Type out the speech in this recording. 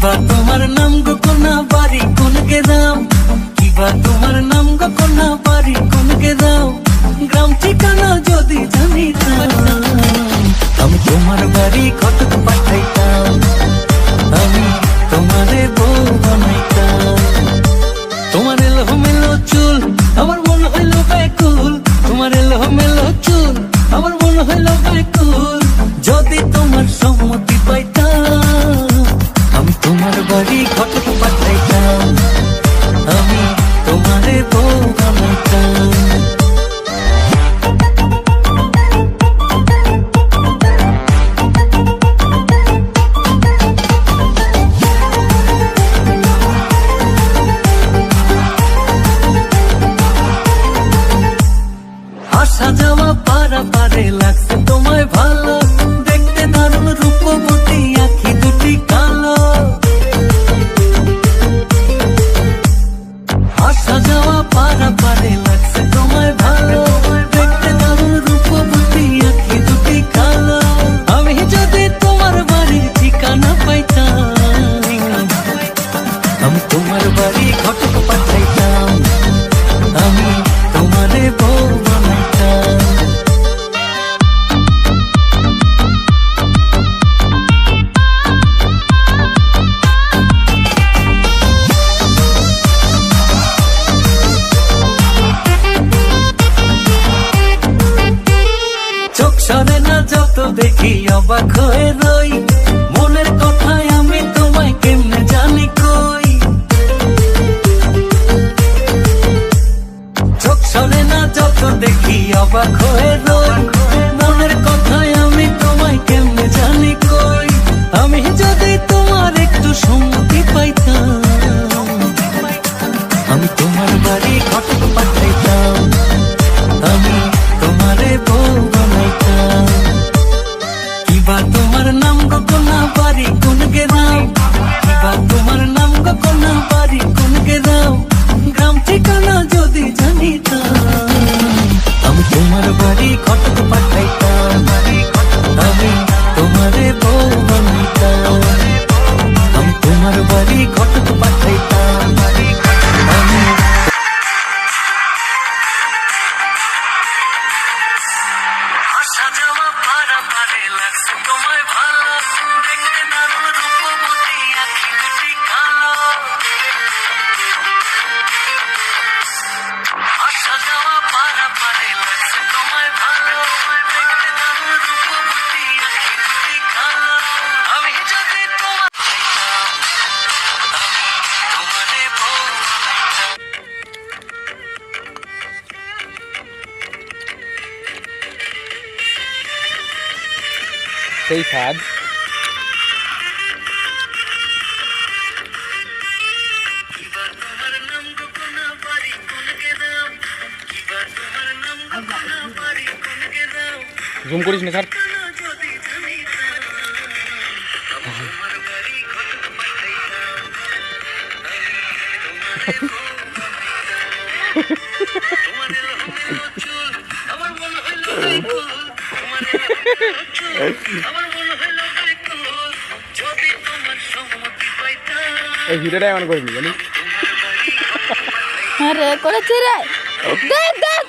কিবা তোমার নাম গো কোনা বাড়ি কোন গ্রাম, কিবা তোমার নাম গো কোনা বাড়ি কোন গ্রাম, গ্রাম ঠিকানা যদি জানিতাম আমি তোমার বাড়ি কটক পাঠাইতাম, আমি তোমারে বউ বানাইতাম। তোমার এলোমেলো চুল আমার মন হইল ব্যাকুল, তোমার এলোমেলো চুল আমার মন হইল ব্যাকুল, যদি তোমার সম্মতি পাইতাম আমি তোমার বাড়ি কটক পাঠাইতাম, আমি তোমারে বউ বানাইতাম। আসা যাওয়া পারা পারে লাগছে তোমায় ভালো, দেখতে দারুণ রূপবতী আখি দুটি কালো। আসা যাওয়া পারা পারে লাগছে তোমায় ভালো, দেখতে দারুণ রূপবতী আখি দুটি কালো। আমি যদি তোমার বাড়ির ঠিকানা পাইতাম আমি তোমার বাড়ি ঘটক পাঠাইতাম, আমি তোমারে বউ বানাইতাম। চোখ সরে না যত দেখি অবাক হয়ে রই, মনের কথায় আমি তোমায় কেমনে জানি কই। চোখ সরে না যত দেখি অবাক হয়ে রই, মনের কথায় আমি তোমায় কেমনে জানি কই। আমি যদি তোমার একটু সম্মতি পাইতাম আমি তোমার বাড়ি ঘটক পাঠাইতাম, আমি তোমারে বউ বানাইতাম। কিবা তোমার নাম গো কোনা বাড়ি কোন গ্রাম, কিবা তোমার নাম গো কোনা বাড়ি কোন গ্রাম, গ্রাম ঠিকানা যদি জানিতাম আমি তোমার বাড়ি ঘটক পাঠাইতাম, আমি তোমারে বউ বানাইতাম। আমি তোমার বাড়ি ঘটক পাঠাইতাম, আমি আসা যাওয়া পারা পারে লাগছে তোমায় ভালো, দেখতে দারুণ রূপবতী আখি দুটি কালো। আসা যাওয়া পারা পারে লাগছে তোমায় ভালো, দেখতে দারুণ রূপবতী আখি দুটি কালো। আমি যদি তোমার পাইতাম আমি তোমারে বউ বানাইতাম। সেই স্বাদ কিবা তোমার নাম গো কোনা বাড়ি কোন গ্রাম, কিবা তোমার নাম গো কোনা বাড়ি কোন গ্রাম, জুম করিস না স্যার। যদি জানিতাম আমি তোমার বাড়ি ঘটক পাঠাইতাম, আমি তোমারে বউ বানাইতাম। তোমার এলোমেলো চুল আমার মন হইল ব্যাকুল, তোমার এলোমেলো চুল আমার মন হইল ব্যাকুল, যদি তোমার সম্মতি পাইতাম এই ভিডিওটা এমন করিনি জানিস। আরে করেছি রে, দেখ দেখ।